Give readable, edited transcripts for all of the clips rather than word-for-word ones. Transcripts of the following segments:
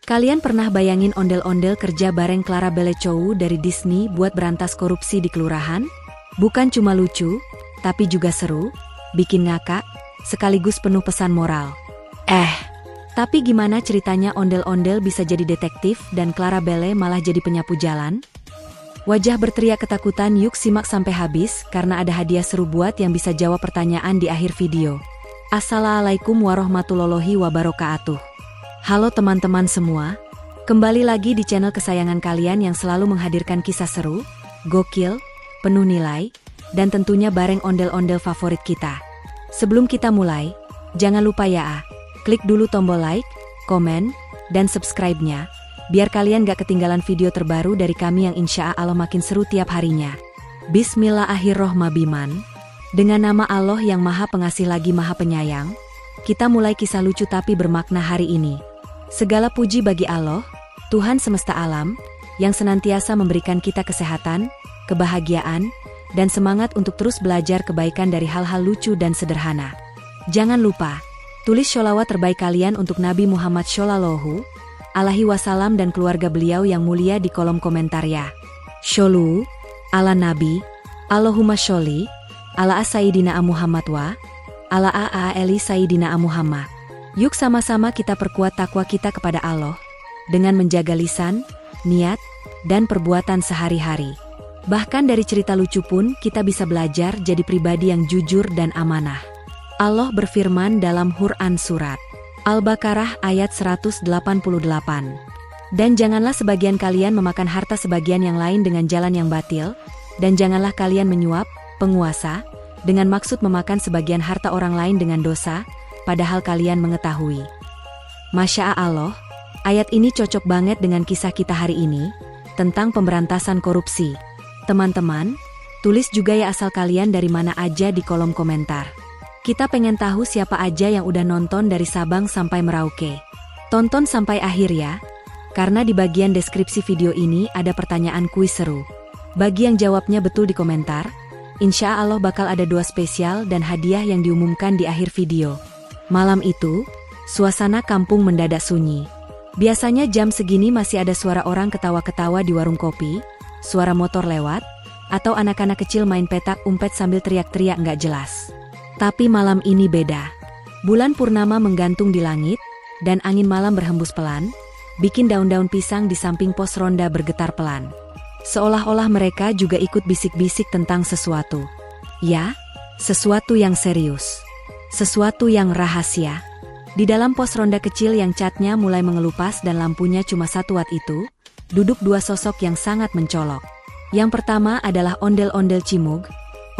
Kalian pernah bayangin ondel-ondel kerja bareng Clarabelle Chow dari Disney buat berantas korupsi di kelurahan? Bukan cuma lucu, tapi juga seru, bikin ngakak, sekaligus penuh pesan moral. Tapi gimana ceritanya ondel-ondel bisa jadi detektif dan Clarabelle malah jadi penyapu jalan? Wajah berteriak ketakutan, yuk simak sampai habis karena ada hadiah seru buat yang bisa jawab pertanyaan di akhir video. Assalamualaikum warahmatullahi wabarakatuh. Halo teman-teman semua, kembali lagi di channel kesayangan kalian yang selalu menghadirkan kisah seru, gokil, penuh nilai, dan tentunya bareng ondel-ondel favorit kita. Sebelum kita mulai, jangan lupa ya, klik dulu tombol like, komen, dan subscribe-nya, biar kalian gak ketinggalan video terbaru dari kami yang insya Allah makin seru tiap harinya. Bismillahirrohmanirrohim. Dengan nama Allah yang maha pengasih lagi maha penyayang, kita mulai kisah lucu tapi bermakna hari ini. Segala puji bagi Allah, Tuhan semesta alam, yang senantiasa memberikan kita kesehatan, kebahagiaan, dan semangat untuk terus belajar kebaikan dari hal-hal lucu dan sederhana. Jangan lupa, tulis sholawat terbaik kalian untuk Nabi Muhammad Shallallahu Alaihi Wasallam dan keluarga beliau yang mulia di kolom komentar ya. Shollu ala Nabi, Allahumma sholli ala Sayyidina Muhammad wa ala ali Sayyidina Muhammad. Yuk sama-sama kita perkuat takwa kita kepada Allah, dengan menjaga lisan, niat, dan perbuatan sehari-hari. Bahkan dari cerita lucu pun kita bisa belajar jadi pribadi yang jujur dan amanah. Allah berfirman dalam Quran Surat Al-Baqarah ayat 188. Dan janganlah sebagian kalian memakan harta sebagian yang lain dengan jalan yang batil, dan janganlah kalian menyuap, penguasa, dengan maksud memakan sebagian harta orang lain dengan dosa, padahal kalian mengetahui. Masya Allah, ayat ini cocok banget dengan kisah kita hari ini, tentang pemberantasan korupsi. Teman-teman, tulis juga ya asal kalian dari mana aja di kolom komentar. Kita pengen tahu siapa aja yang udah nonton dari Sabang sampai Merauke. Tonton sampai akhir ya, karena di bagian deskripsi video ini ada pertanyaan kuis seru. Bagi yang jawabnya betul di komentar, insya Allah bakal ada 2 spesial dan hadiah yang diumumkan di akhir video. Malam itu, suasana kampung mendadak sunyi. Biasanya jam segini masih ada suara orang ketawa-ketawa di warung kopi, suara motor lewat, atau anak-anak kecil main petak umpet sambil teriak-teriak nggak jelas. Tapi malam ini beda. Bulan purnama menggantung di langit, dan angin malam berhembus pelan, bikin daun-daun pisang di samping pos ronda bergetar pelan. Seolah-olah mereka juga ikut bisik-bisik tentang sesuatu. Ya, sesuatu yang serius. Sesuatu yang rahasia. Di dalam pos ronda kecil yang catnya mulai mengelupas dan lampunya cuma 1 watt itu, duduk 2 sosok yang sangat mencolok. Yang pertama adalah ondel-ondel Cimug,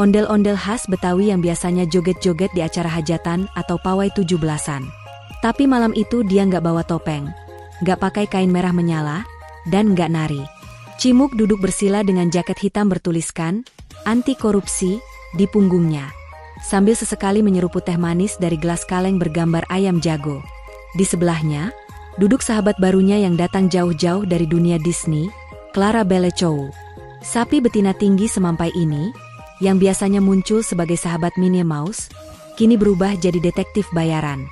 ondel-ondel khas Betawi yang biasanya joget-joget di acara hajatan atau pawai 17-an. Tapi malam itu dia nggak bawa topeng, nggak pakai kain merah menyala, dan nggak nari. Cimug duduk bersila dengan jaket hitam bertuliskan, anti korupsi, di punggungnya. Sambil sesekali menyeruput teh manis dari gelas kaleng bergambar ayam jago. Di sebelahnya, duduk sahabat barunya yang datang jauh-jauh dari dunia Disney, Clarabelle Chow. Sapi betina tinggi semampai ini, yang biasanya muncul sebagai sahabat Minnie Mouse, kini berubah jadi detektif bayaran.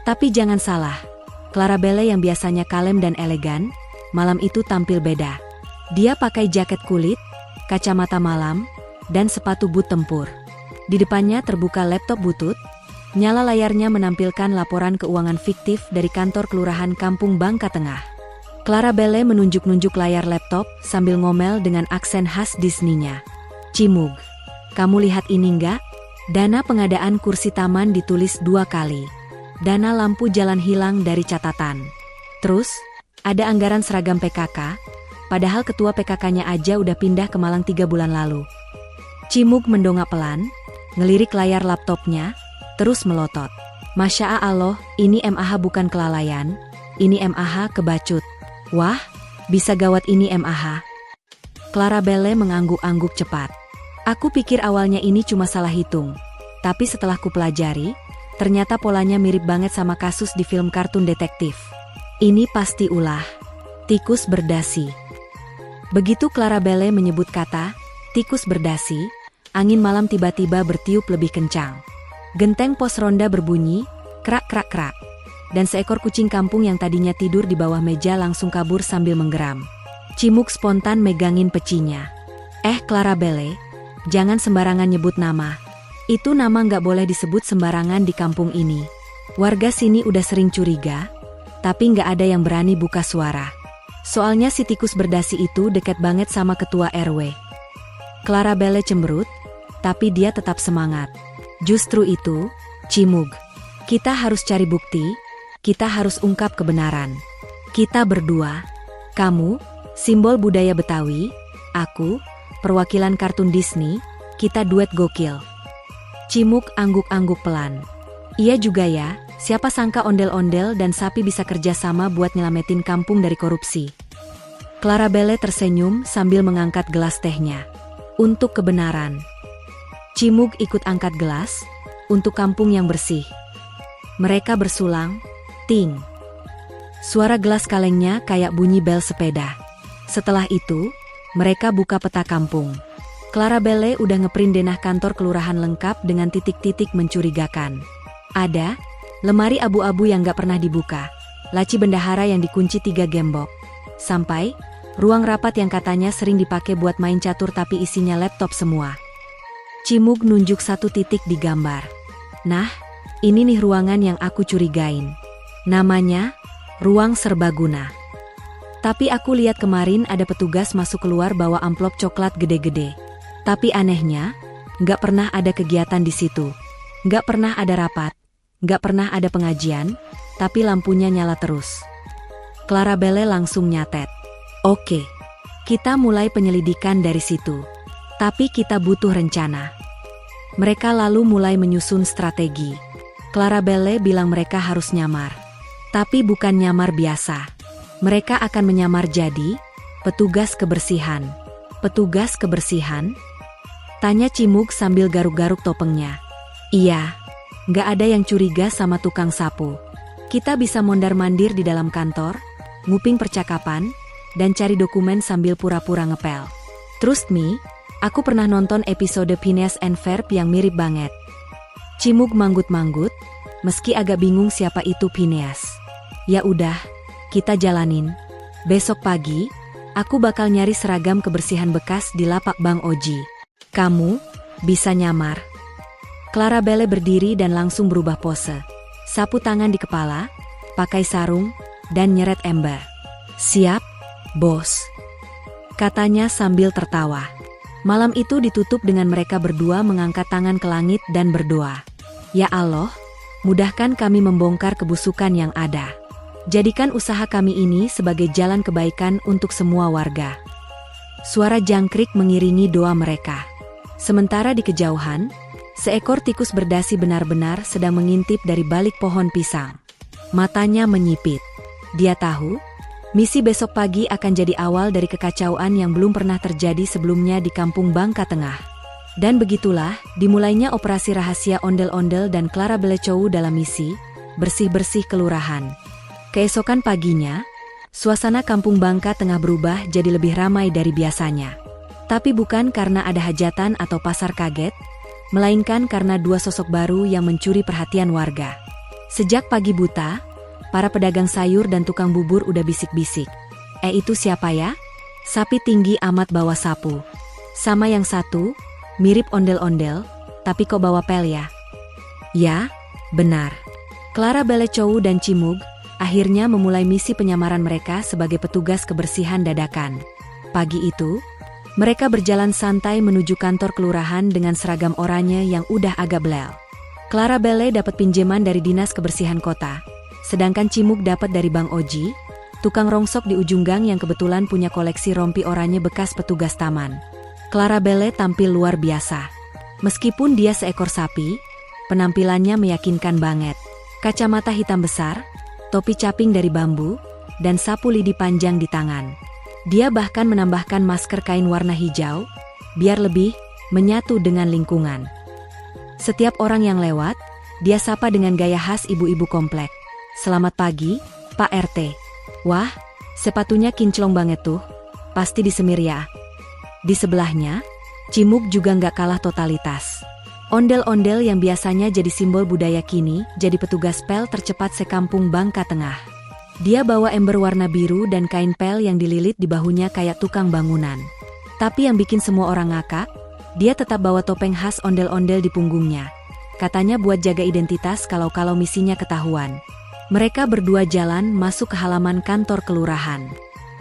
Tapi jangan salah, Clarabelle yang biasanya kalem dan elegan, malam itu tampil beda. Dia pakai jaket kulit, kacamata malam, dan sepatu boot tempur. Di depannya terbuka laptop butut, nyala layarnya menampilkan laporan keuangan fiktif dari kantor kelurahan Kampung Bangka Tengah. Clarabelle menunjuk-nunjuk layar laptop sambil ngomel dengan aksen khas Disney-nya. Cimug, kamu lihat ini nggak? Dana pengadaan kursi taman ditulis 2 kali. Dana lampu jalan hilang dari catatan. Terus, ada anggaran seragam PKK, padahal ketua PKK-nya aja udah pindah ke Malang 3 bulan lalu. Cimug mendongak pelan, ngelirik layar laptopnya, terus melotot. Masya Allah, ini MAH bukan kelalaian, ini MAH kebacut. Wah, bisa gawat ini MAH. Clarabelle mengangguk-angguk cepat. Aku pikir awalnya ini cuma salah hitung, tapi setelah kupelajari, ternyata polanya mirip banget sama kasus di film kartun detektif. Ini pasti ulah tikus berdasi. Begitu Clarabelle menyebut kata tikus berdasi, angin malam tiba-tiba bertiup lebih kencang. Genteng pos ronda berbunyi, krak krak krak. dan seekor kucing kampung yang tadinya tidur di bawah meja langsung kabur sambil menggeram. Cimug spontan megangin pecinya. Clarabelle, jangan sembarangan nyebut nama. Itu nama nggak boleh disebut sembarangan di kampung ini. Warga sini udah sering curiga, tapi nggak ada yang berani buka suara. Soalnya si tikus berdasi itu deket banget sama ketua RW. Clarabelle cemberut, tapi dia tetap semangat. Justru itu, Cimug, kita harus cari bukti, kita harus ungkap kebenaran. Kita berdua, kamu, simbol budaya Betawi, aku, perwakilan kartun Disney, kita duet gokil. Cimug angguk-angguk pelan. Iya juga ya, siapa sangka ondel-ondel dan sapi bisa kerja sama buat nyelamatin kampung dari korupsi. Clarabelle tersenyum sambil mengangkat gelas tehnya. Untuk kebenaran. Cimug ikut angkat gelas, untuk kampung yang bersih. Mereka bersulang, ting. Suara gelas kalengnya kayak bunyi bel sepeda. Setelah itu, mereka buka peta kampung. Clarabelle udah ngeprint denah kantor kelurahan lengkap dengan titik-titik mencurigakan. Ada lemari abu-abu yang gak pernah dibuka, laci bendahara yang dikunci 3 gembok, sampai ruang rapat yang katanya sering dipakai buat main catur tapi isinya laptop semua. Cimug nunjuk satu titik di gambar. Nah, ini nih ruangan yang aku curigain. Namanya, ruang serbaguna. Tapi aku lihat kemarin ada petugas masuk keluar bawa amplop coklat gede-gede. Tapi anehnya, nggak pernah ada kegiatan di situ. Nggak pernah ada rapat, nggak pernah ada pengajian, tapi lampunya nyala terus. Clarabelle langsung nyatet. Oke, kita mulai penyelidikan dari situ. Tapi kita butuh rencana. Mereka lalu mulai menyusun strategi. Clarabelle bilang mereka harus nyamar. Tapi bukan nyamar biasa. Mereka akan menyamar jadi petugas kebersihan. Petugas kebersihan? Tanya Cimug sambil garuk-garuk topengnya. Iya, nggak ada yang curiga sama tukang sapu. Kita bisa mondar-mandir di dalam kantor, nguping percakapan, dan cari dokumen sambil pura-pura ngepel. Trust me, aku pernah nonton episode Phineas and Ferb yang mirip banget. Cimug manggut-manggut, meski agak bingung siapa itu Phineas. Ya udah, kita jalanin. Besok pagi, aku bakal nyari seragam kebersihan bekas di lapak Bang Oji. Kamu bisa nyamar. Clarabelle berdiri dan langsung berubah pose. Sapu tangan di kepala, pakai sarung, dan nyeret ember. Siap, bos, katanya sambil tertawa. Malam itu ditutup dengan mereka berdua mengangkat tangan ke langit dan berdoa. Ya Allah, mudahkan kami membongkar kebusukan yang ada. Jadikan usaha kami ini sebagai jalan kebaikan untuk semua warga. Suara jangkrik mengiringi doa mereka. Sementara di kejauhan, seekor tikus berdasi benar-benar sedang mengintip dari balik pohon pisang. Matanya menyipit. Dia tahu, misi besok pagi akan jadi awal dari kekacauan yang belum pernah terjadi sebelumnya di kampung Bangka Tengah. Dan begitulah, dimulainya operasi rahasia ondel-ondel dan Clarabelle Chow dalam misi bersih-bersih kelurahan. Keesokan paginya, suasana kampung Bangka Tengah berubah jadi lebih ramai dari biasanya. Tapi bukan karena ada hajatan atau pasar kaget, melainkan karena 2 sosok baru yang mencuri perhatian warga. Sejak pagi buta, para pedagang sayur dan tukang bubur udah bisik-bisik. Itu siapa ya? Sapi tinggi amat bawa sapu. Sama yang satu, mirip ondel-ondel, tapi kok bawa pel ya? Ya, benar. Clarabelle Chow dan Cimug akhirnya memulai misi penyamaran mereka sebagai petugas kebersihan dadakan. Pagi itu, mereka berjalan santai menuju kantor kelurahan dengan seragam oranye yang udah agak belel. Clarabelle dapat pinjaman dari Dinas Kebersihan Kota, sedangkan Cimug dapat dari Bang Oji, tukang rongsok di ujung gang yang kebetulan punya koleksi rompi oranye bekas petugas taman. Clarabelle tampil luar biasa. Meskipun dia seekor sapi, penampilannya meyakinkan banget. Kacamata hitam besar, topi caping dari bambu, dan sapu lidi panjang di tangan. Dia bahkan menambahkan masker kain warna hijau, biar lebih menyatu dengan lingkungan. Setiap orang yang lewat, dia sapa dengan gaya khas ibu-ibu komplek. Selamat pagi, Pak RT. Wah, sepatunya kinclong banget tuh, pasti disemir ya. Di sebelahnya, Cimug juga nggak kalah totalitas. Ondel-ondel yang biasanya jadi simbol budaya kini, jadi petugas pel tercepat sekampung Bangka Tengah. Dia bawa ember warna biru dan kain pel yang dililit di bahunya kayak tukang bangunan. Tapi yang bikin semua orang ngakak, dia tetap bawa topeng khas ondel-ondel di punggungnya. Katanya buat jaga identitas kalau misinya ketahuan. Mereka berdua jalan masuk ke halaman kantor kelurahan.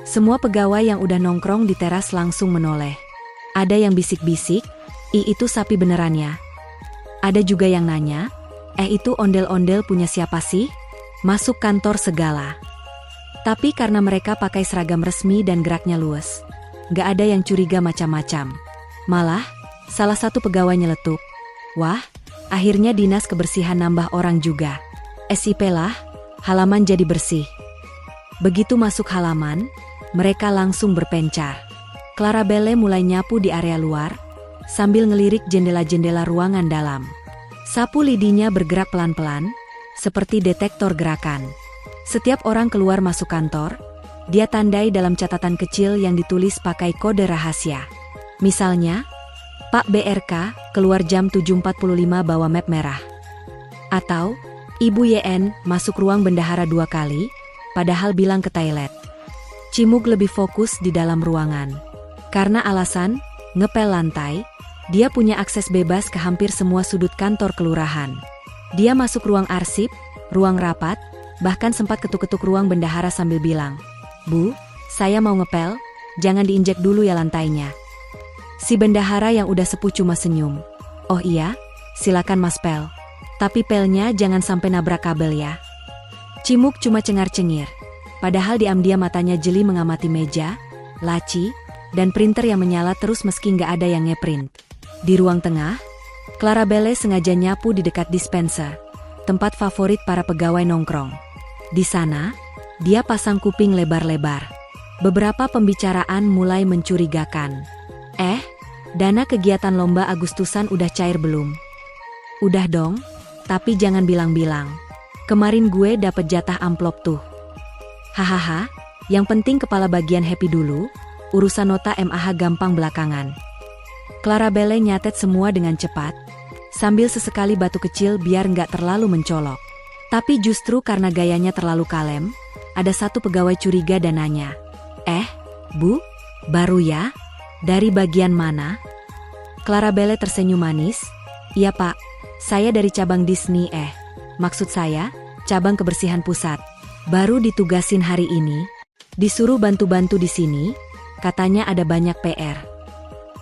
Semua pegawai yang udah nongkrong di teras langsung menoleh. Ada yang bisik-bisik, itu sapi beneran ya?" Ada juga yang nanya, itu ondel-ondel punya siapa sih? Masuk kantor segala. Tapi karena mereka pakai seragam resmi dan geraknya luwes, gak ada yang curiga macam-macam. Malah, salah satu pegawai nyeletuk, "Wah, akhirnya dinas kebersihan nambah orang juga. SIP lah, halaman jadi bersih." Begitu masuk halaman, mereka langsung berpencar. Clarabelle mulai nyapu di area luar, sambil ngelirik jendela-jendela ruangan dalam. Sapu lidinya bergerak pelan-pelan, seperti detektor gerakan. Setiap orang keluar masuk kantor, dia tandai dalam catatan kecil yang ditulis pakai kode rahasia. Misalnya, "Pak BRK, keluar jam 7.45 bawa map merah." Atau, "Ibu YN, masuk ruang bendahara 2 kali, padahal bilang ke toilet." Cimug lebih fokus di dalam ruangan. Karena alasan, ngepel lantai, dia punya akses bebas ke hampir semua sudut kantor kelurahan. Dia masuk ruang arsip, ruang rapat, bahkan sempat ketuk-ketuk ruang bendahara sambil bilang, "Bu, saya mau ngepel, jangan diinjek dulu ya lantainya." Si bendahara yang udah sepuh cuma senyum. "Oh iya, silakan Mas pel. Tapi pelnya jangan sampai nabrak kabel ya." Cimug cuma cengar-cengir. Padahal diam-diam matanya jeli mengamati meja, laci, dan printer yang menyala terus meski nggak ada yang ngeprint. Di ruang tengah, Clarabelle sengaja nyapu di dekat dispenser, tempat favorit para pegawai nongkrong. Di sana, dia pasang kuping lebar-lebar. Beberapa pembicaraan mulai mencurigakan. Dana kegiatan lomba Agustusan udah cair belum?" "Udah dong, tapi jangan bilang-bilang. Kemarin gue dapet jatah amplop tuh." "Hahaha, yang penting kepala bagian happy dulu, urusan nota MAH gampang belakangan." Clarabelle nyatet semua dengan cepat, sambil sesekali batu kecil biar nggak terlalu mencolok. Tapi justru karena gayanya terlalu kalem, ada satu pegawai curiga dan nanya, Bu, baru ya? Dari bagian mana?" Clarabelle tersenyum manis, "Iya Pak, saya dari cabang Disney maksud saya, cabang kebersihan pusat. Baru ditugasin hari ini, disuruh bantu-bantu di sini, katanya ada banyak PR."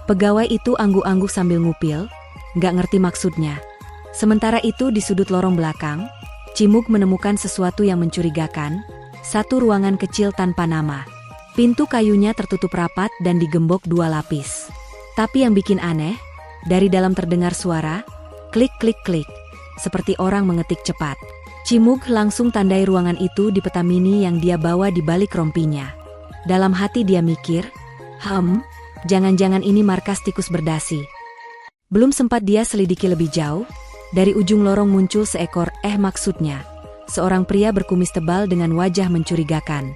Pegawai itu angguk-angguk sambil ngupil, nggak ngerti maksudnya. Sementara itu di sudut lorong belakang, Cimug menemukan sesuatu yang mencurigakan, satu ruangan kecil tanpa nama. Pintu kayunya tertutup rapat dan digembok 2 lapis. Tapi yang bikin aneh, dari dalam terdengar suara, klik-klik-klik, seperti orang mengetik cepat. Cimug langsung tandai ruangan itu di peta mini yang dia bawa di balik rompinya. Dalam hati dia mikir, jangan-jangan ini markas tikus berdasi. Belum sempat dia selidiki lebih jauh, dari ujung lorong muncul maksudnya, seorang pria berkumis tebal dengan wajah mencurigakan.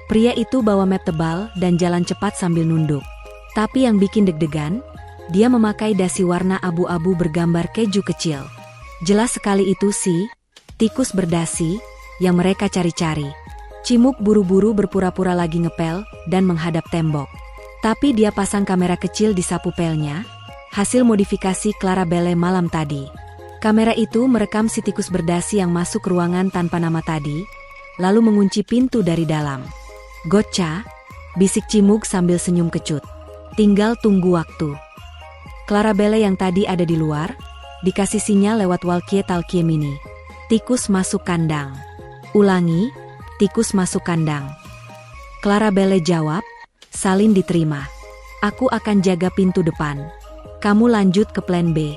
Pria itu bawa map tebal dan jalan cepat sambil nunduk. Tapi yang bikin deg-degan, dia memakai dasi warna abu-abu bergambar keju kecil. Jelas sekali itu sih, tikus berdasi, yang mereka cari-cari. Cimug buru-buru berpura-pura lagi ngepel dan menghadap tembok. Tapi dia pasang kamera kecil di sapu pelnya, hasil modifikasi Clarabelle malam tadi. Kamera itu merekam si tikus berdasi yang masuk ruangan tanpa nama tadi, lalu mengunci pintu dari dalam. "Gotcha," bisik Cimug sambil senyum kecut. "Tinggal tunggu waktu." Clarabelle yang tadi ada di luar, dikasih sinyal lewat walkie-talkie mini. "Tikus masuk kandang." "Ulangi, tikus masuk kandang." Clarabelle jawab, "Salin diterima. Aku akan jaga pintu depan. Kamu lanjut ke plan B."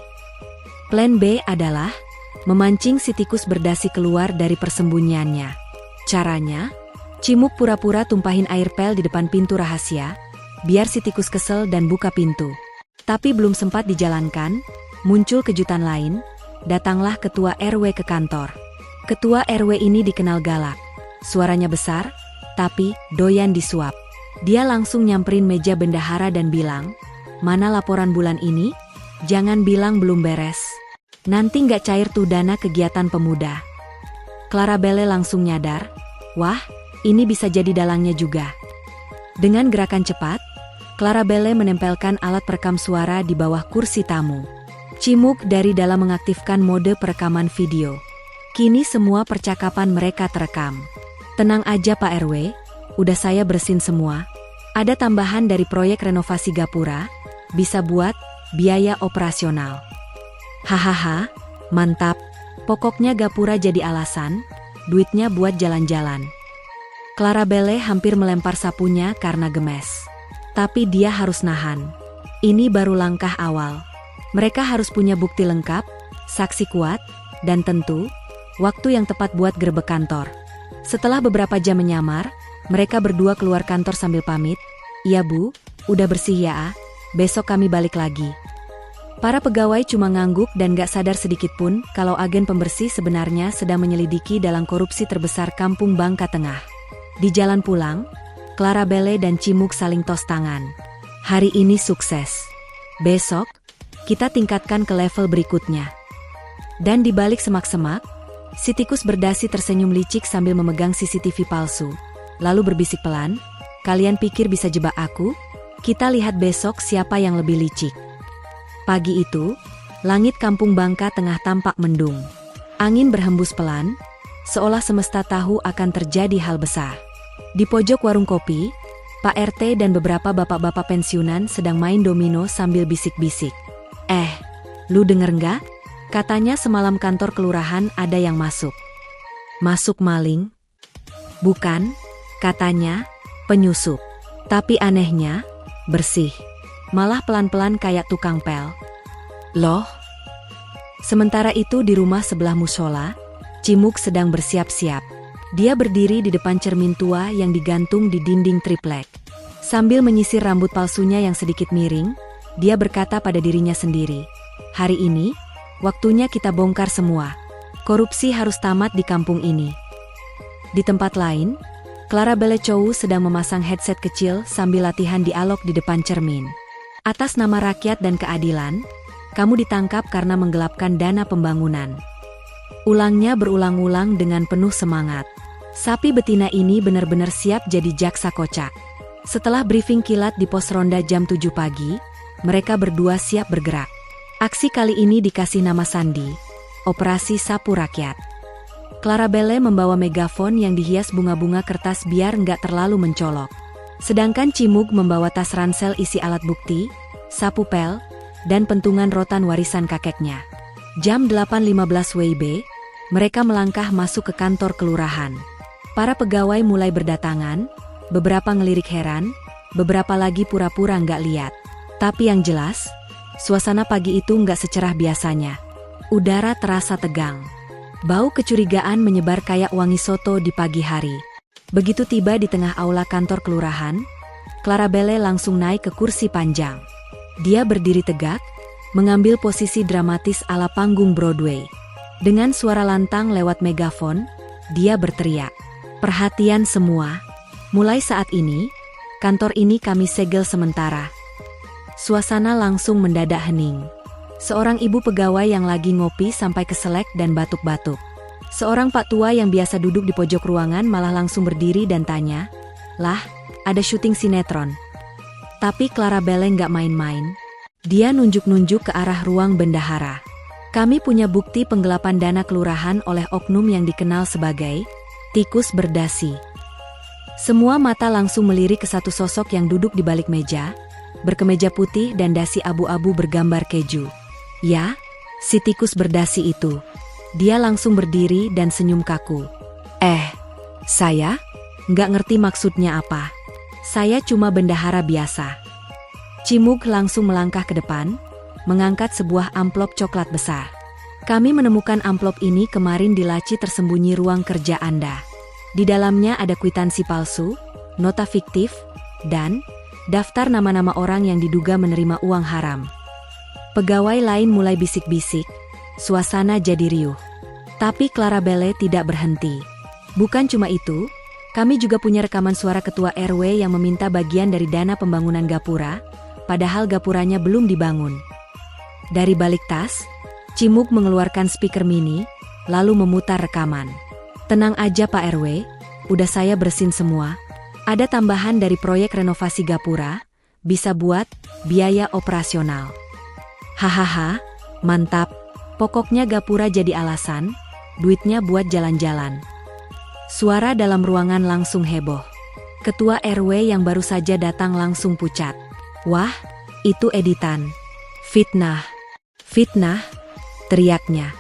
Plan B adalah memancing si tikus berdasi keluar dari persembunyiannya. Caranya, Cimug pura-pura tumpahin air pel di depan pintu rahasia, biar si tikus kesel dan buka pintu. Tapi belum sempat dijalankan, muncul kejutan lain, datanglah ketua RW ke kantor. Ketua RW ini dikenal galak, suaranya besar, tapi doyan disuap. Dia langsung nyamperin meja bendahara dan bilang, "Mana laporan bulan ini? Jangan bilang belum beres." Nanti nggak cair tuh dana kegiatan pemuda. Clarabelle langsung nyadar, wah, ini bisa jadi dalangnya juga. Dengan gerakan cepat, Clarabelle menempelkan alat perekam suara di bawah kursi tamu. Cimuk dari dalam mengaktifkan mode perekaman video. Kini semua percakapan mereka terekam. Tenang aja Pak RW, udah saya bersin semua. Ada tambahan dari proyek renovasi gapura, bisa buat biaya operasional. Hahaha, mantap. Pokoknya gapura jadi alasan, duitnya buat jalan-jalan. Clarabelle hampir melempar sapunya karena gemes. Tapi dia harus nahan. Ini baru langkah awal. Mereka harus punya bukti lengkap, saksi kuat, dan tentu, waktu yang tepat buat gerbek kantor. Setelah beberapa jam menyamar, mereka berdua keluar kantor sambil pamit. Iya Bu, udah bersih ya, besok kami balik lagi. Para pegawai cuma ngangguk dan gak sadar sedikit pun kalau agen pembersih sebenarnya sedang menyelidiki dalam korupsi terbesar Kampung Bangka Tengah. Di jalan pulang, Clarabelle dan Cimuk saling tos tangan. Hari ini sukses. Besok, kita tingkatkan ke level berikutnya. Dan di balik semak-semak, si tikus berdasi tersenyum licik sambil memegang CCTV palsu. Lalu berbisik pelan, kalian pikir bisa jebak aku? Kita lihat besok siapa yang lebih licik. Pagi itu, langit Kampung Bangka Tengah tampak mendung. Angin berhembus pelan, seolah semesta tahu akan terjadi hal besar. Di pojok warung kopi, Pak RT dan beberapa bapak-bapak pensiunan sedang main domino sambil bisik-bisik. Lu denger nggak? Katanya semalam kantor kelurahan ada yang masuk. Masuk maling? Bukan, katanya penyusup. Tapi anehnya, bersih. Malah pelan-pelan kayak tukang pel. Loh? Sementara itu di rumah sebelah musola, Cimuk sedang bersiap-siap. Dia berdiri di depan cermin tua yang digantung di dinding triplek. Sambil menyisir rambut palsunya yang sedikit miring, dia berkata pada dirinya sendiri, hari ini, waktunya kita bongkar semua. Korupsi harus tamat di kampung ini. Di tempat lain, Clarabelle Chow sedang memasang headset kecil sambil latihan dialog di depan cermin. Atas nama rakyat dan keadilan, kamu ditangkap karena menggelapkan dana pembangunan. Ulangnya berulang-ulang dengan penuh semangat. Sapi betina ini benar-benar siap jadi jaksa kocak. Setelah briefing kilat di pos ronda jam 7 pagi, mereka berdua siap bergerak. Aksi kali ini dikasih nama sandi, Operasi Sapu Rakyat. Clarabelle membawa megafon yang dihias bunga-bunga kertas biar nggak terlalu mencolok. Sedangkan Cimuk membawa tas ransel isi alat bukti, sapu pel, dan pentungan rotan warisan kakeknya. Jam 8.15 WIB, mereka melangkah masuk ke kantor kelurahan. Para pegawai mulai berdatangan, beberapa ngelirik heran, beberapa lagi pura-pura nggak lihat. Tapi yang jelas, suasana pagi itu nggak secerah biasanya. Udara terasa tegang. Bau kecurigaan menyebar kayak wangi soto di pagi hari. Begitu tiba di tengah aula kantor kelurahan, Clarabelle langsung naik ke kursi panjang. Dia berdiri tegak, mengambil posisi dramatis ala panggung Broadway. Dengan suara lantang lewat megafon, dia berteriak, "Perhatian semua, mulai saat ini, kantor ini kami segel sementara." Suasana langsung mendadak hening. Seorang ibu pegawai yang lagi ngopi sampai keselek dan batuk-batuk. Seorang pak tua yang biasa duduk di pojok ruangan malah langsung berdiri dan tanya, "Lah, ada syuting sinetron." Tapi Clarabelle nggak main-main. Dia nunjuk-nunjuk ke arah ruang bendahara. "Kami punya bukti penggelapan dana kelurahan oleh oknum yang dikenal sebagai tikus berdasi." Semua mata langsung melirik ke satu sosok yang duduk di balik meja, berkemeja putih dan dasi abu-abu bergambar keju. Ya, si tikus berdasi itu. Dia langsung berdiri dan senyum kaku. Saya? Nggak ngerti maksudnya apa. Saya cuma bendahara biasa." Cimuk langsung melangkah ke depan, mengangkat sebuah amplop coklat besar. "Kami menemukan amplop ini kemarin di laci tersembunyi ruang kerja Anda. Di dalamnya ada kwitansi palsu, nota fiktif, dan daftar nama-nama orang yang diduga menerima uang haram." Pegawai lain mulai bisik-bisik, suasana jadi riuh. Tapi Clarabelle tidak berhenti. "Bukan cuma itu, kami juga punya rekaman suara ketua RW yang meminta bagian dari dana pembangunan gapura, padahal gapuranya belum dibangun." Dari balik tas, Cimug mengeluarkan speaker mini, lalu memutar rekaman. Tenang aja Pak RW, udah saya bersin semua. Ada tambahan dari proyek renovasi gapura, bisa buat biaya operasional. Hahaha, mantap. Pokoknya gapura jadi alasan, duitnya buat jalan-jalan. Suara dalam ruangan langsung heboh. Ketua RW yang baru saja datang langsung pucat. Wah, itu editan. Fitnah. Fitnah, teriaknya.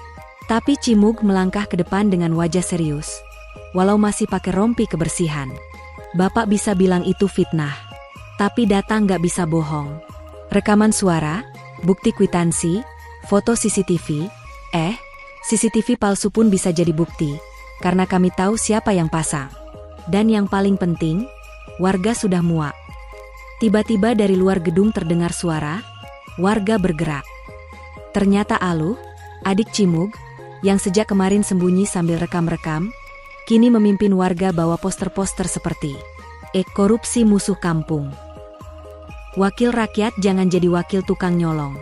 Tapi Cimug melangkah ke depan dengan wajah serius. Walau masih pakai rompi kebersihan. Bapak bisa bilang itu fitnah. Tapi data nggak bisa bohong. Rekaman suara, bukti kwitansi, foto CCTV, CCTV palsu pun bisa jadi bukti, karena kami tahu siapa yang pasang. Dan yang paling penting, warga sudah muak. Tiba-tiba dari luar gedung terdengar suara, warga bergerak. Ternyata Aluh, adik Cimug, yang sejak kemarin sembunyi sambil rekam-rekam, kini memimpin warga bawa poster-poster seperti korupsi musuh kampung. Wakil rakyat jangan jadi wakil tukang nyolong.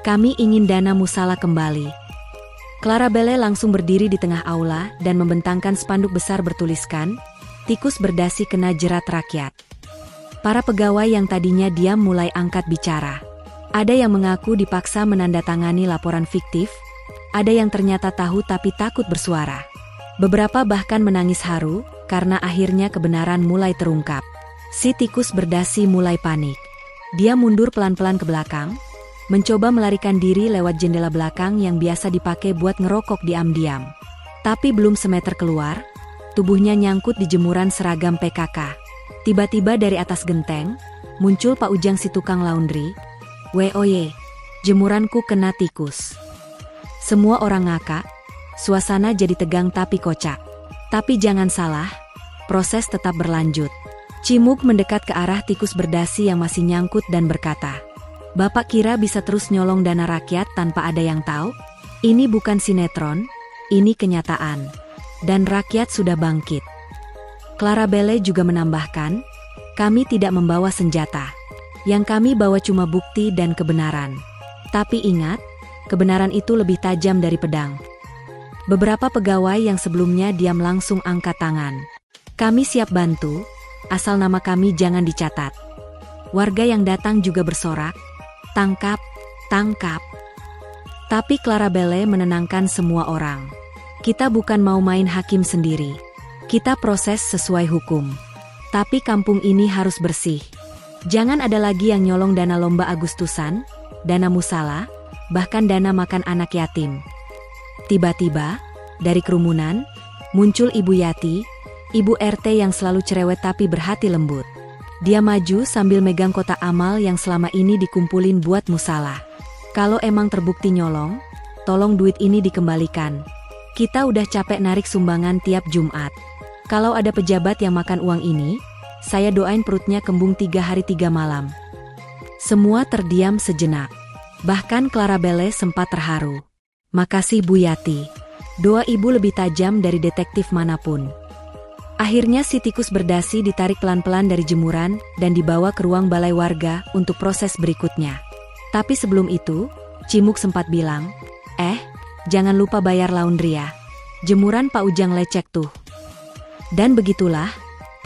Kami ingin dana musala kembali. Clarabelle langsung berdiri di tengah aula dan membentangkan spanduk besar bertuliskan, tikus berdasi kena jerat rakyat. Para pegawai yang tadinya diam mulai angkat bicara. Ada yang mengaku dipaksa menandatangani laporan fiktif, ada yang ternyata tahu tapi takut bersuara. Beberapa bahkan menangis haru, karena akhirnya kebenaran mulai terungkap. Si tikus berdasi mulai panik. Dia mundur pelan-pelan ke belakang, mencoba melarikan diri lewat jendela belakang yang biasa dipakai buat ngerokok diam-diam. Tapi belum semeter keluar, tubuhnya nyangkut di jemuran seragam PKK. Tiba-tiba dari atas genteng, muncul Pak Ujang si tukang laundry. Woye, jemuranku kena tikus. Semua orang ngakak, suasana jadi tegang tapi kocak. Tapi jangan salah, proses tetap berlanjut. Cimug mendekat ke arah tikus berdasi yang masih nyangkut dan berkata, Bapak kira bisa terus nyolong dana rakyat tanpa ada yang tahu? Ini bukan sinetron, ini kenyataan. Dan rakyat sudah bangkit. Clarabelle juga menambahkan, kami tidak membawa senjata. Yang kami bawa cuma bukti dan kebenaran. Tapi ingat, kebenaran itu lebih tajam dari pedang. Beberapa pegawai yang sebelumnya diam langsung angkat tangan. Kami siap bantu, asal nama kami jangan dicatat. Warga yang datang juga bersorak, tangkap, tangkap. Tapi Clarabelle menenangkan semua orang. Kita bukan mau main hakim sendiri. Kita proses sesuai hukum. Tapi kampung ini harus bersih. Jangan ada lagi yang nyolong dana lomba Agustusan, dana musala, bahkan dana makan anak yatim. Tiba-tiba, dari kerumunan, muncul Ibu Yati, Ibu RT yang selalu cerewet tapi berhati lembut. Dia maju sambil megang kotak amal yang selama ini dikumpulin buat musala. Kalau emang terbukti nyolong, tolong duit ini dikembalikan. Kita udah capek narik sumbangan tiap Jumat. Kalau ada pejabat yang makan uang ini, saya doain perutnya kembung 3 hari 3 malam. Semua terdiam sejenak. Bahkan Clarabelle sempat terharu. Makasih Bu Yati. Doa ibu lebih tajam dari detektif manapun. Akhirnya si tikus berdasi ditarik pelan-pelan dari jemuran dan dibawa ke ruang balai warga untuk proses berikutnya. Tapi sebelum itu, Cimug sempat bilang, jangan lupa bayar laundry ya. Jemuran Pak Ujang lecek tuh. Dan begitulah,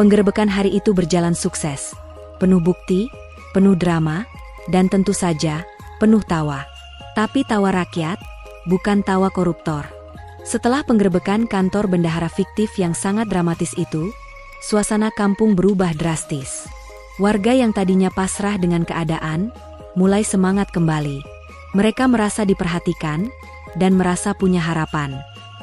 penggerebekan hari itu berjalan sukses. Penuh bukti, penuh drama, dan tentu saja, penuh tawa. Tapi tawa rakyat, bukan tawa koruptor. Setelah penggerebekan kantor bendahara fiktif yang sangat dramatis itu, suasana kampung berubah drastis. Warga yang tadinya pasrah dengan keadaan, mulai semangat kembali. Mereka merasa diperhatikan, dan merasa punya harapan.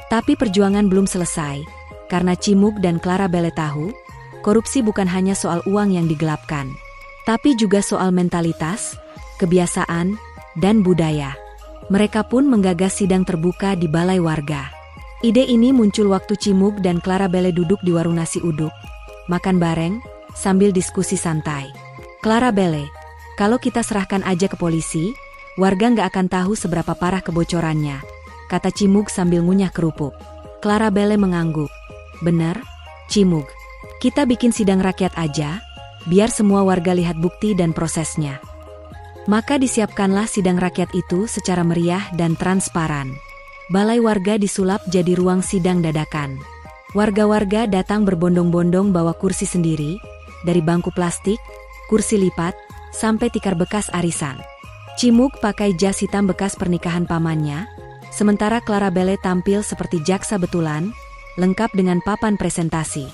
Tapi perjuangan belum selesai, karena Cimug dan Clarabelle tahu, korupsi bukan hanya soal uang yang digelapkan, tapi juga soal mentalitas, kebiasaan, dan budaya. Mereka pun menggagas sidang terbuka di balai warga. Ide ini muncul waktu Cimug dan Clarabelle duduk di warung nasi uduk, makan bareng, sambil diskusi santai. Clarabelle, kalau kita serahkan aja ke polisi, warga nggak akan tahu seberapa parah kebocorannya, kata Cimug sambil ngunyah kerupuk. Clarabelle mengangguk. Bener, Cimug. Kita bikin sidang rakyat aja, biar semua warga lihat bukti dan prosesnya. Maka disiapkanlah sidang rakyat itu secara meriah dan transparan. Balai warga disulap jadi ruang sidang dadakan. Warga-warga datang berbondong-bondong bawa kursi sendiri, dari bangku plastik, kursi lipat, sampai tikar bekas arisan. Cimug pakai jas hitam bekas pernikahan pamannya, sementara Clarabelle tampil seperti jaksa betulan, lengkap dengan papan presentasi.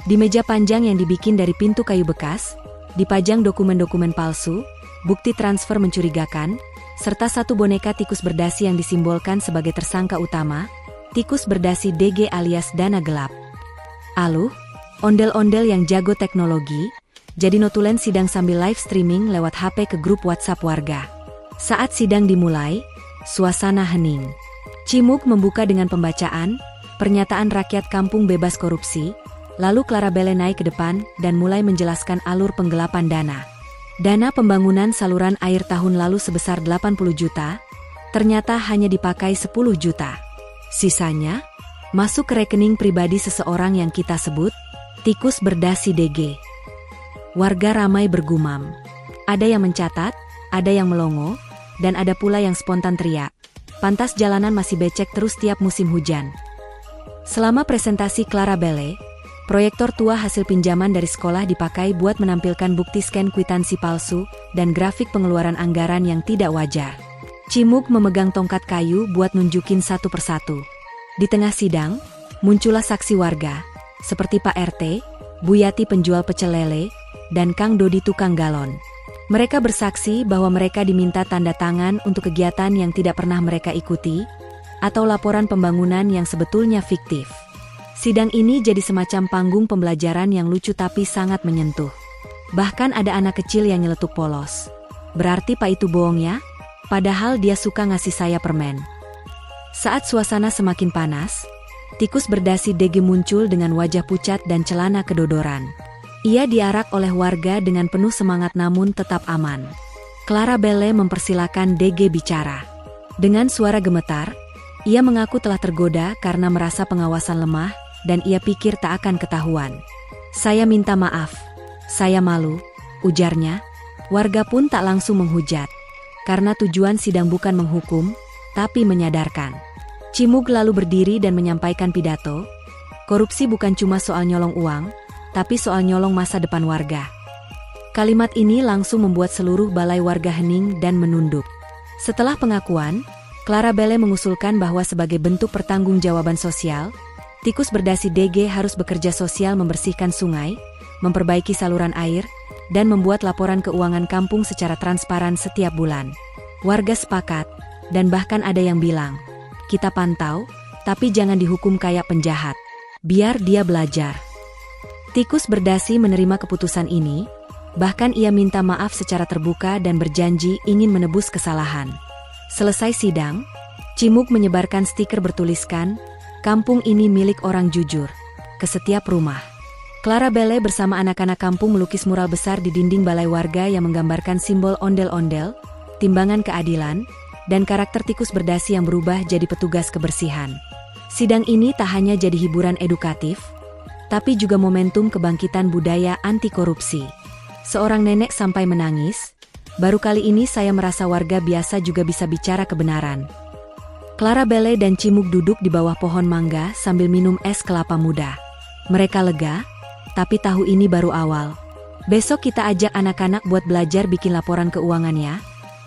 Di meja panjang yang dibikin dari pintu kayu bekas, dipajang dokumen-dokumen palsu, bukti transfer mencurigakan, serta satu boneka tikus berdasi yang disimbolkan sebagai tersangka utama, tikus berdasi DG alias Dana Gelap. Aluh, ondel-ondel yang jago teknologi, jadi notulen sidang sambil live streaming lewat HP ke grup WhatsApp warga. Saat sidang dimulai, suasana hening. Cimug membuka dengan pembacaan, pernyataan rakyat kampung bebas korupsi, lalu Clarabelle naik ke depan dan mulai menjelaskan alur penggelapan dana. Dana pembangunan saluran air tahun lalu sebesar 80 juta, ternyata hanya dipakai 10 juta. Sisanya, masuk ke rekening pribadi seseorang yang kita sebut, tikus berdasi DG. Warga ramai bergumam. Ada yang mencatat, ada yang melongo, dan ada pula yang spontan teriak. Pantas jalanan masih becek terus tiap musim hujan. Selama presentasi Clarabelle, proyektor tua hasil pinjaman dari sekolah dipakai buat menampilkan bukti scan kwitansi palsu dan grafik pengeluaran anggaran yang tidak wajar. Cimug memegang tongkat kayu buat nunjukin satu persatu. Di tengah sidang, muncullah saksi warga, seperti Pak RT, Bu Yati penjual pecel lele, dan Kang Dodi tukang galon. Mereka bersaksi bahwa mereka diminta tanda tangan untuk kegiatan yang tidak pernah mereka ikuti, atau laporan pembangunan yang sebetulnya fiktif. Sidang ini jadi semacam panggung pembelajaran yang lucu tapi sangat menyentuh. Bahkan ada anak kecil yang nyeletuk polos. Berarti Pak itu bohong ya? Padahal dia suka ngasih saya permen. Saat suasana semakin panas, tikus berdasi DG muncul dengan wajah pucat dan celana kedodoran. Ia diarak oleh warga dengan penuh semangat namun tetap aman. Clarabelle mempersilakan DG bicara. Dengan suara gemetar, ia mengaku telah tergoda karena merasa pengawasan lemah, dan ia pikir tak akan ketahuan. Saya minta maaf. Saya malu, ujarnya. Warga pun tak langsung menghujat. Karena tujuan sidang bukan menghukum, tapi menyadarkan. Cimug lalu berdiri dan menyampaikan pidato. Korupsi bukan cuma soal nyolong uang, tapi soal nyolong masa depan warga. Kalimat ini langsung membuat seluruh balai warga hening dan menunduk. Setelah pengakuan, Clarabelle mengusulkan bahwa sebagai bentuk pertanggungjawaban sosial, tikus berdasi DG harus bekerja sosial membersihkan sungai, memperbaiki saluran air, dan membuat laporan keuangan kampung secara transparan setiap bulan. Warga sepakat, dan bahkan ada yang bilang, kita pantau, tapi jangan dihukum kayak penjahat. Biar dia belajar. Tikus berdasi menerima keputusan ini, bahkan ia minta maaf secara terbuka dan berjanji ingin menebus kesalahan. Selesai sidang, Cimug menyebarkan stiker bertuliskan, kampung ini milik orang jujur, ke setiap rumah. Clarabelle bersama anak-anak kampung melukis mural besar di dinding balai warga yang menggambarkan simbol ondel-ondel, timbangan keadilan, dan karakter tikus berdasi yang berubah jadi petugas kebersihan. Sidang ini tak hanya jadi hiburan edukatif, tapi juga momentum kebangkitan budaya anti korupsi. Seorang nenek sampai menangis, baru kali ini saya merasa warga biasa juga bisa bicara kebenaran. Clarabelle dan Cimug duduk di bawah pohon mangga sambil minum es kelapa muda. Mereka lega, tapi tahu ini baru awal. Besok kita ajak anak-anak buat belajar bikin laporan keuangan ya,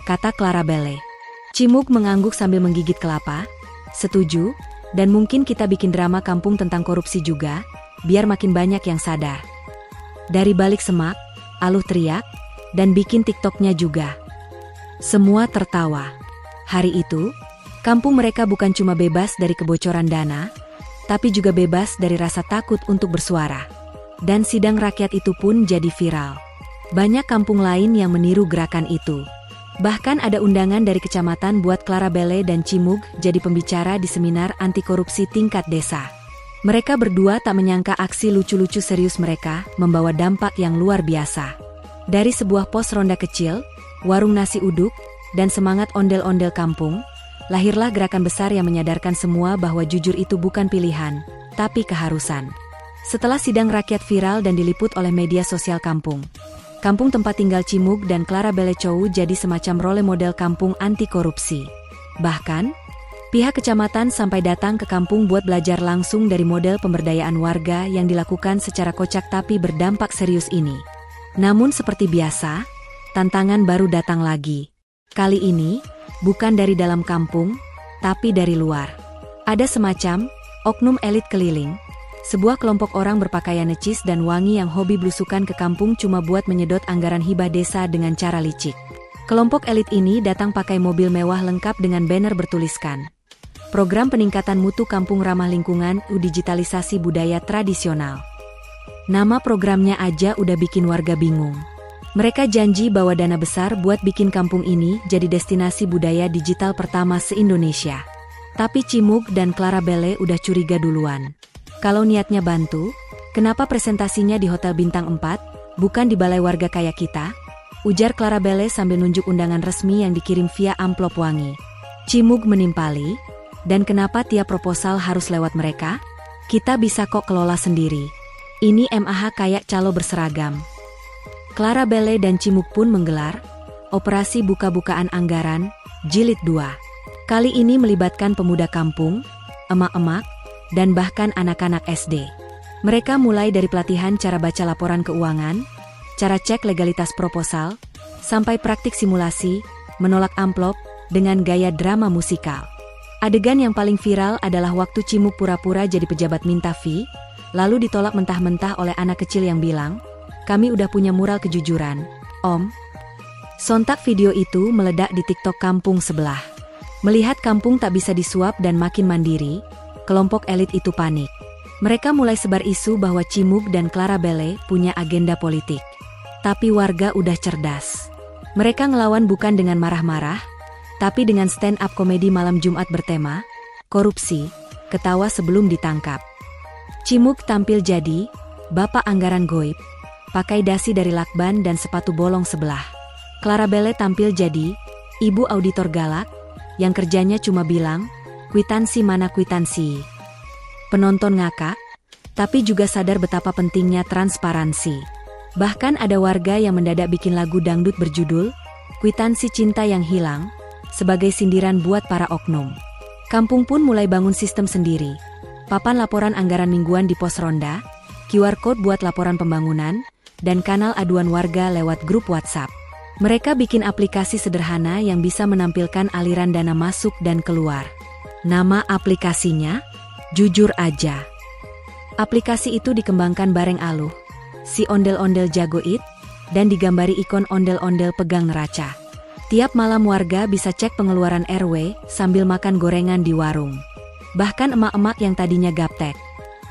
kata Clarabelle. Cimug mengangguk sambil menggigit kelapa. Setuju, dan mungkin kita bikin drama kampung tentang korupsi juga, biar makin banyak yang sadar. Dari balik semak, Aluh teriak, dan bikin TikToknya juga. Semua tertawa. Hari itu, kampung mereka bukan cuma bebas dari kebocoran dana, tapi juga bebas dari rasa takut untuk bersuara. Dan sidang rakyat itu pun jadi viral. Banyak kampung lain yang meniru gerakan itu. Bahkan ada undangan dari kecamatan buat Clarabelle dan Cimug jadi pembicara di seminar anti korupsi tingkat desa. Mereka berdua tak menyangka aksi lucu-lucu serius mereka membawa dampak yang luar biasa. Dari sebuah pos ronda kecil, warung nasi uduk, dan semangat ondel-ondel kampung, lahirlah gerakan besar yang menyadarkan semua bahwa jujur itu bukan pilihan, tapi keharusan. Setelah sidang rakyat viral dan diliput oleh media sosial kampung, Kampung tempat tinggal Cimug dan Clarabelle Chow jadi semacam role model kampung anti korupsi. Bahkan, pihak kecamatan sampai datang ke kampung buat belajar langsung dari model pemberdayaan warga yang dilakukan secara kocak tapi berdampak serius ini. Namun seperti biasa, tantangan baru datang lagi. Kali ini, bukan dari dalam kampung, tapi dari luar. Ada semacam oknum elit keliling, sebuah kelompok orang berpakaian necis dan wangi yang hobi belusukan ke kampung cuma buat menyedot anggaran hibah desa dengan cara licik. Kelompok elit ini datang pakai mobil mewah lengkap dengan banner bertuliskan Program Peningkatan Mutu Kampung Ramah Lingkungan Digitalisasi Budaya Tradisional. Nama programnya aja udah bikin warga bingung. Mereka janji bawa dana besar buat bikin kampung ini jadi destinasi budaya digital pertama se-Indonesia. Tapi Cimug dan Clarabelle udah curiga duluan. Kalau niatnya bantu, kenapa presentasinya di Hotel Bintang 4, bukan di balai warga kayak kita? Ujar Clarabelle sambil nunjuk undangan resmi yang dikirim via amplop wangi. Cimug menimpali, dan kenapa tiap proposal harus lewat mereka? Kita bisa kok kelola sendiri. Ini MAH kayak calo berseragam. Clarabelle dan Cimug pun menggelar Operasi Buka-Bukaan Anggaran, Jilid 2. Kali ini melibatkan pemuda kampung, emak-emak, dan bahkan anak-anak SD. Mereka mulai dari pelatihan cara baca laporan keuangan, cara cek legalitas proposal, sampai praktik simulasi, menolak amplop, dengan gaya drama musikal. Adegan yang paling viral adalah waktu Cimug pura-pura jadi pejabat minta fee, lalu ditolak mentah-mentah oleh anak kecil yang bilang, "Kami udah punya mural kejujuran, Om." Sontak video itu meledak di TikTok kampung sebelah. Melihat kampung tak bisa disuap dan makin mandiri, kelompok elit itu panik. Mereka mulai sebar isu bahwa Cimug dan Clarabelle punya agenda politik. Tapi warga udah cerdas. Mereka ngelawan bukan dengan marah-marah, tapi dengan stand-up komedi malam Jumat bertema, korupsi, ketawa sebelum ditangkap. Cimug tampil jadi bapak anggaran goib, pakai dasi dari lakban dan sepatu bolong sebelah. Clarabelle tampil jadi ibu auditor galak, yang kerjanya cuma bilang, "Kwitansi mana kwitansi?" Penonton ngakak, tapi juga sadar betapa pentingnya transparansi. Bahkan ada warga yang mendadak bikin lagu dangdut berjudul "Kwitansi Cinta Yang Hilang" sebagai sindiran buat para oknum. Kampung pun mulai bangun sistem sendiri. Papan laporan anggaran mingguan di pos ronda, QR code buat laporan pembangunan, dan kanal aduan warga lewat grup WhatsApp. Mereka bikin aplikasi sederhana yang bisa menampilkan aliran dana masuk dan keluar. Nama aplikasinya? Jujur Aja. Aplikasi itu dikembangkan bareng Aluh, si ondel-ondel jago it, dan digambari ikon ondel-ondel pegang neraca. Tiap malam warga bisa cek pengeluaran RW sambil makan gorengan di warung. Bahkan emak-emak yang tadinya gaptek,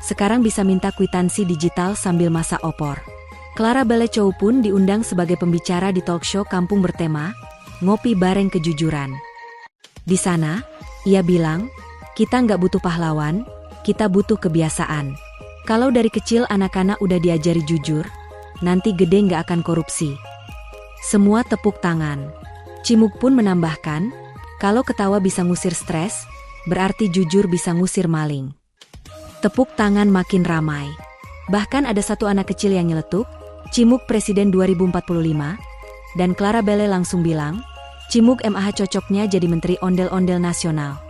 sekarang bisa minta kwitansi digital sambil masak opor. Clarabelle Chow pun diundang sebagai pembicara di talkshow kampung bertema, Ngopi Bareng Kejujuran. Di sana, ia bilang, "Kita nggak butuh pahlawan, kita butuh kebiasaan. Kalau dari kecil anak-anak udah diajari jujur, nanti gede nggak akan korupsi." Semua tepuk tangan. Cimug pun menambahkan, kalau ketawa bisa ngusir stres, berarti jujur bisa ngusir maling. Tepuk tangan makin ramai. Bahkan ada satu anak kecil yang nyeletuk, "Cimug Presiden 2045, dan Clarabelle langsung bilang, "Cimug MAH cocoknya jadi Menteri Ondel-Ondel Nasional."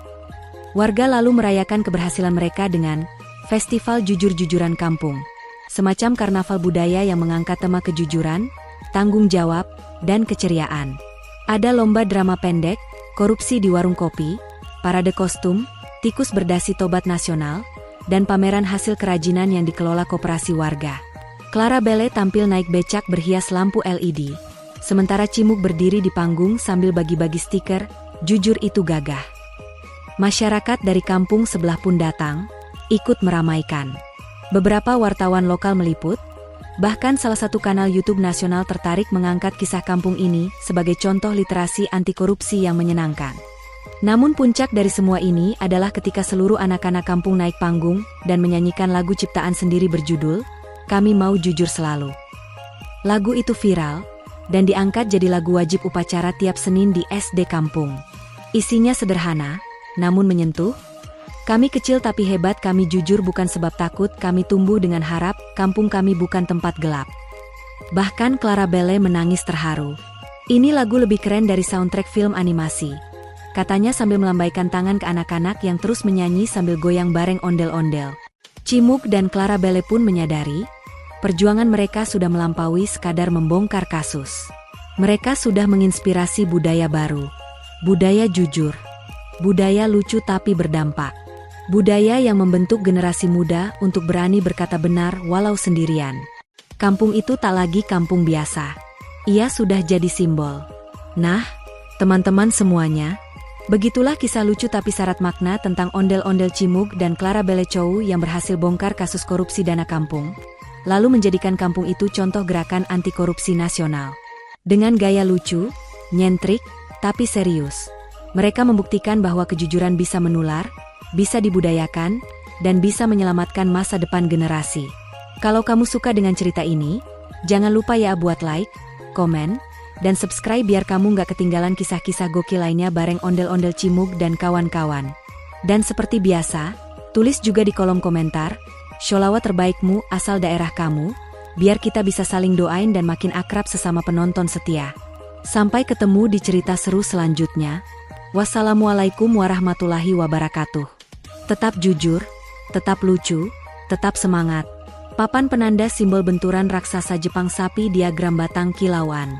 Warga lalu merayakan keberhasilan mereka dengan Festival Jujur-Jujuran Kampung, semacam karnaval budaya yang mengangkat tema kejujuran, tanggung jawab, dan keceriaan. Ada lomba drama pendek, korupsi di warung kopi, parade kostum, tikus berdasi tobat nasional, dan pameran hasil kerajinan yang dikelola koperasi warga. Clarabelle tampil naik becak berhias lampu LED, sementara Cimug berdiri di panggung sambil bagi-bagi stiker, "Jujur itu gagah." Masyarakat dari kampung sebelah pun datang, ikut meramaikan. Beberapa wartawan lokal meliput, bahkan salah satu kanal YouTube nasional tertarik mengangkat kisah kampung ini sebagai contoh literasi anti korupsi yang menyenangkan. Namun puncak dari semua ini adalah ketika seluruh anak-anak kampung naik panggung dan menyanyikan lagu ciptaan sendiri berjudul, "Kami Mau Jujur Selalu." Lagu itu viral, dan diangkat jadi lagu wajib upacara tiap Senin di SD kampung. Isinya sederhana, namun menyentuh. "Kami kecil tapi hebat, kami jujur bukan sebab takut, kami tumbuh dengan harap, kampung kami bukan tempat gelap." Bahkan Clarabelle menangis terharu. Ini lagu lebih keren dari soundtrack film animasi, katanya sambil melambaikan tangan ke anak-anak yang terus menyanyi sambil goyang bareng ondel-ondel. Cimuk dan Clarabelle pun menyadari, perjuangan mereka sudah melampaui sekadar membongkar kasus. Mereka sudah menginspirasi budaya baru, budaya jujur, budaya lucu tapi berdampak. Budaya yang membentuk generasi muda untuk berani berkata benar walau sendirian. Kampung itu tak lagi kampung biasa. Ia sudah jadi simbol. Nah, teman-teman semuanya, begitulah kisah lucu tapi syarat makna tentang ondel-ondel Cimuk dan Clarabelle Chow yang berhasil bongkar kasus korupsi dana kampung, lalu menjadikan kampung itu contoh gerakan anti korupsi nasional. Dengan gaya lucu, nyentrik, tapi serius, mereka membuktikan bahwa kejujuran bisa menular, bisa dibudayakan, dan bisa menyelamatkan masa depan generasi. Kalau kamu suka dengan cerita ini, jangan lupa ya buat like, komen, dan subscribe biar kamu gak ketinggalan kisah-kisah gokil lainnya bareng ondel-ondel Cimuk dan kawan-kawan. Dan seperti biasa, tulis juga di kolom komentar, sholawat terbaikmu asal daerah kamu, biar kita bisa saling doain dan makin akrab sesama penonton setia. Sampai ketemu di cerita seru selanjutnya. Wassalamualaikum warahmatullahi wabarakatuh. Tetap jujur, tetap lucu, tetap semangat. Papan penanda simbol benturan raksasa Jepang sapi diagram batang kilauan.